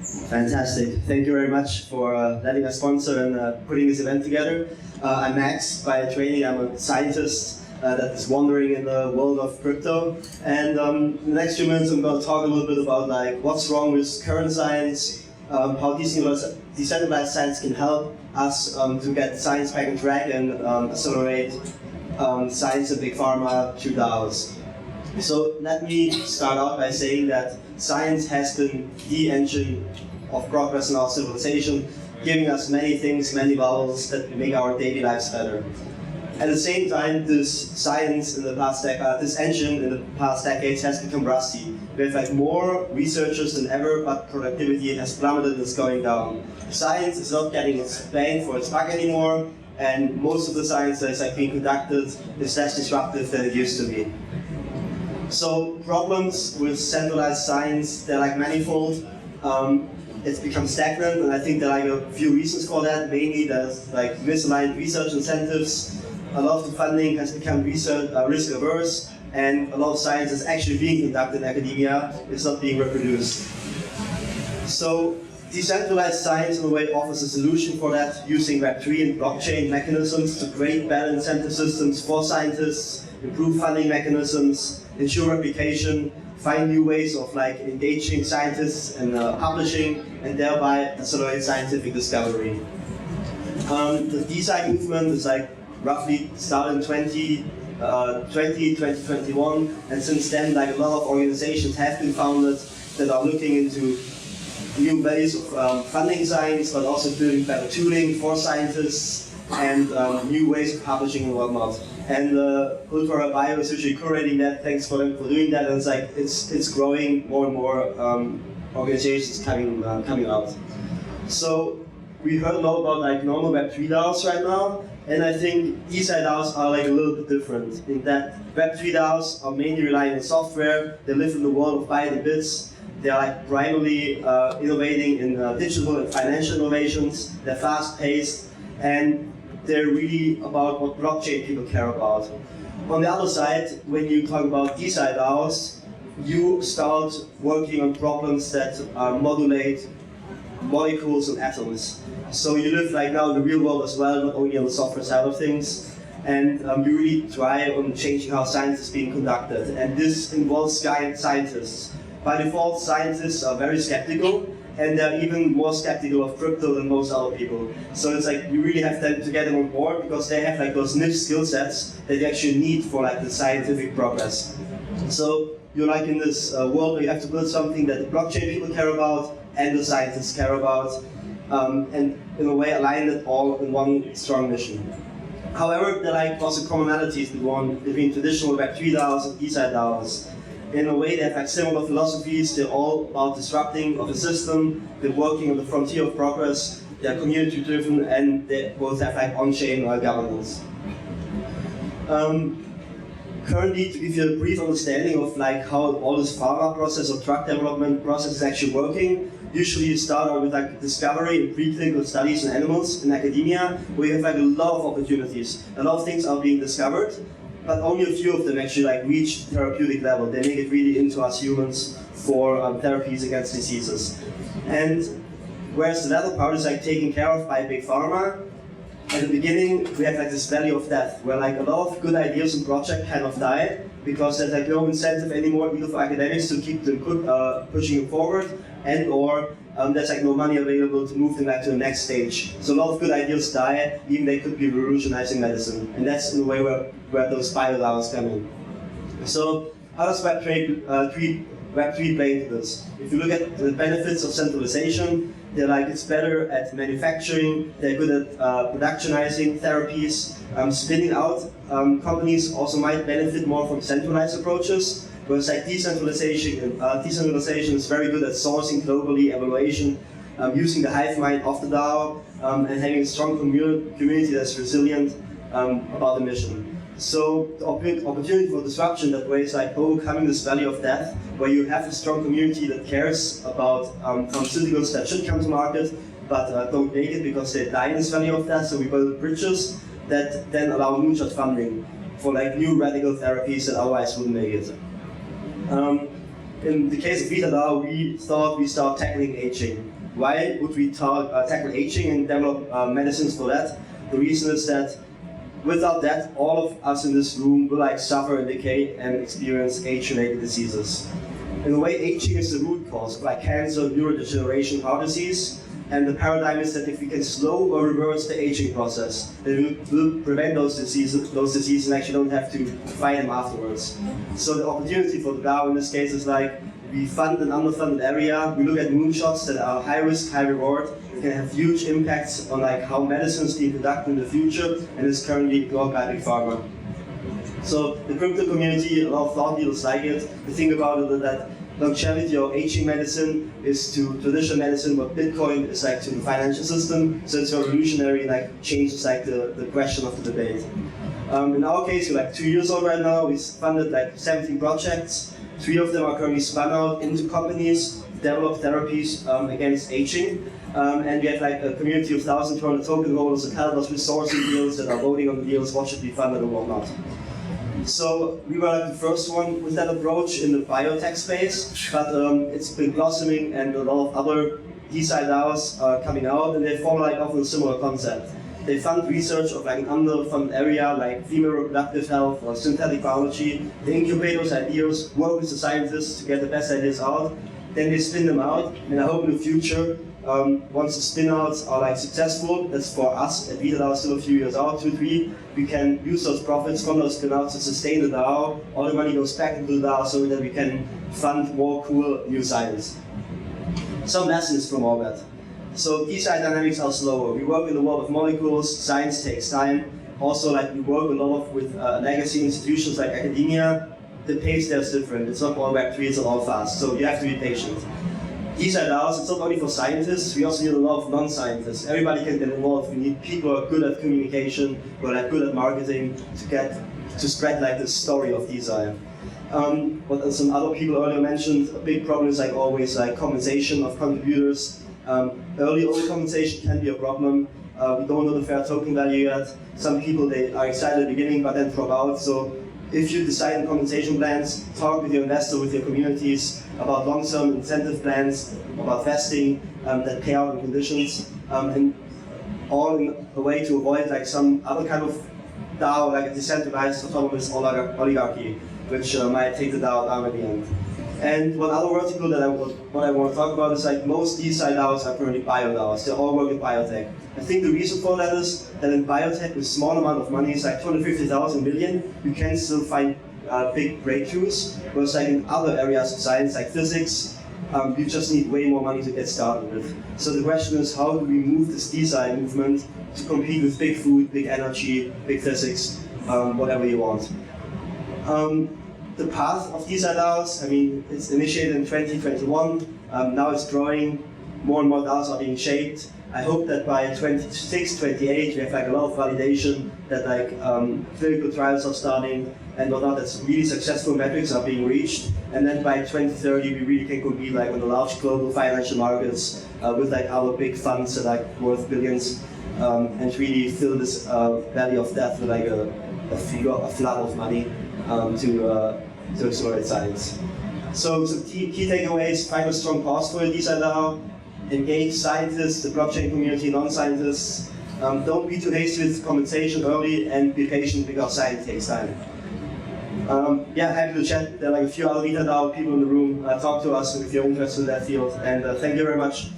Fantastic. Thank you very much for letting us sponsor and putting this event together. I'm Max by training. I'm a scientist that is wandering in the world of crypto. And in the next few minutes, I'm going to talk a little bit about what's wrong with current science, how decentralized science can help us to get science back on track and accelerate science and big pharma through DAOs. So let me start out by saying that science has been the engine of progress in our civilization, giving us many things, many bubbles that make our daily lives better. At the same time, this science in the past this engine in the past decades has become rusty. We have more researchers than ever, but productivity has plummeted and is going down. Science is not getting its bang for its buck anymore, and most of the science that is being conducted is less disruptive than it used to be. So problems with centralized science, they're manifold. It's become stagnant, and I think there are a few reasons for that. Mainly there's misaligned research incentives. A lot of the funding has become risk averse, and a lot of science is actually being conducted in academia is not being reproduced. So decentralized science in a way offers a solution for that, using Web3 and blockchain mechanisms to create better incentive systems for scientists, improve funding mechanisms, ensure replication, find new ways of engaging scientists and publishing, and thereby accelerate scientific discovery. The DeSci movement is roughly started in 2021, and since then a lot of organizations have been founded that are looking into new ways of funding science, but also building better tooling for scientists and new ways of publishing and whatnot. And Ultra Bio is usually curating that. Thanks for them for doing that. And it's growing, more and more organizations coming out. So we heard a lot about normal Web3 DAOs right now, and I think DeSci DAOs are a little bit different in that Web3 DAOs are mainly relying on software. They live in the world of bytes and bits. They are primarily innovating in digital and financial innovations. They're fast-paced, and they're really about what blockchain people care about. On the other side, when you talk about DeSci DAOs, you start working on problems that modulate molecules and atoms. So you live now in the real world as well, not only on the software side of things. And you really try on changing how science is being conducted. And this involves scientists. By default, scientists are very skeptical, and they're even more skeptical of crypto than most other people. So it's you really have to get them on board, because they have those niche skill sets that you actually need for the scientific progress. So you're in this world where you have to build something that the blockchain people care about and the scientists care about, and in a way align it all in one strong mission. However, there are also commonalities between traditional Web3 DAOs and DeSci DAOs. In a way, they have similar philosophies. They're all about disrupting of the system. They're working on the frontier of progress. They're community-driven, and they both have on-chain governance. Currently, to give you a brief understanding of how all this pharma process or drug development process is actually working, usually you start out with discovery and preclinical studies in animals in academia, where you have a lot of opportunities. A lot of things are being discovered, but only a few of them actually reach therapeutic level. They make it really into us humans for therapies against diseases. And whereas the latter part is taken care of by big pharma, at the beginning we have this valley of death, where a lot of good ideas and projects kind of die, because there's no incentive anymore either for academics to keep them pushing them forward, and or there's no money available to move them to the next stage. So a lot of good ideas die, even they could be revolutionizing medicine. And that's in a way where those BioDAOs come in. So how does Web3 play into this? If you look at the benefits of centralization, they're it's better at manufacturing, they're good at productionizing therapies, spinning out. Companies also might benefit more from centralized approaches, whereas decentralization is very good at sourcing globally, evaluation, using the hive mind of the DAO, and having a strong community that's resilient about the mission. So the opportunity for disruption that way is overcoming this valley of death, where you have a strong community that cares about pharmaceuticals that should come to market, but don't make it because they die in this valley of death. So we build bridges that then allow moonshot funding for new radical therapies that otherwise wouldn't make it. in the case of BioDAO, we thought we start tackling aging. Why would we tackle aging and develop medicines for that? The reason is that without that, all of us in this room will like suffer and decay and experience age-related diseases. In a way, aging is the root cause of like cancer, neurodegeneration, heart disease. And the paradigm is that if we can slow or reverse the aging process, then we will prevent those diseases and actually don't have to fight them afterwards. So the opportunity for the DAO in this case is like, we fund an underfunded area, we look at moonshots that are high risk, high reward, we can have huge impacts on like how medicines being conducted in the future, and is currently ignored by big pharma. So the crypto community, a lot of thought leaders like it. The thing about it is that longevity or aging medicine is to traditional medicine what Bitcoin is like to the financial system. So it's revolutionary and like changes like the question of the debate. In our case, we're like 2 years old right now. We funded like 17 projects. 3 of them are currently spun out into companies, develop therapies against aging. And we have like a community of 1,200 token holders that help us with sourcing deals, that are voting on the deals, what should be funded and what not. So we were like the first one with that approach in the biotech space, but it's been blossoming and a lot of other Decentralized DAOs are coming out, and they follow like often a similar concept. They fund research of like an underfunded area like female reproductive health or synthetic biology. They incubate those ideas, work with the scientists to get the best ideas out, then they spin them out, and I hope in the future, once the spin-outs are like successful, that's for us at BioDAO still a few years out, 2, 3, we can use those profits from those spin-outs to sustain the DAO. All the money goes back into the DAO so that we can fund more cool new science. Some lessons from all that. So DeFi dynamics are slower. We work in the world of molecules, science takes time. Also, like we work a lot with legacy institutions like academia. The pace there is different. It's not all Web3, it's all fast. So you have to be patient. Decentralized, it's not only for scientists, we also need a lot of non-scientists. Everybody can get involved. We need people who are good at communication, who are like good at marketing to spread like the story of DeFi. What some other people earlier mentioned, a big problem is like always like compensation of contributors. Early compensation can be a problem. We don't know the fair token value yet. Some people, they are excited at the beginning but then drop out. So if you decide on compensation plans, talk with your investor, with your communities about long-term incentive plans, about vesting that pay out in conditions, and all in a way to avoid like some other kind of DAO, like a decentralized autonomous oligarchy, which might take the DAO down at the end. And one other vertical that I want to talk about is like most DeFi DAOs are currently BioDAOs. They all work in biotech. I think the reason for that is that in biotech, with small amount of money, it's like 250,000 million, you can still find big breakthroughs. Whereas like in other areas of science, like physics, you just need way more money to get started with. So the question is, how do we move this DeFi movement to compete with big food, big energy, big physics, whatever you want. The path of DeFi DAOs, I mean, it's initiated in 2021. Now it's growing. More and more DAOs are being shaped. I hope that by 26, 28, we have like a lot of validation that like clinical trials are starting and whatnot. That's really successful metrics are being reached. And then by 2030, we really can compete like on the large global financial markets with like our big funds that are like worth billions, and really fill this valley of death with like a flood of money to accelerate science. So some key takeaways: find a strong cause for a DeFi DAO, engage scientists, the blockchain community, non-scientists. Don't be too hasty with compensation early, and be patient because science takes time. Yeah, happy to chat. There are like a few other DeFi DAO people in the room. Talk to us if you're interested in that field. And thank you very much.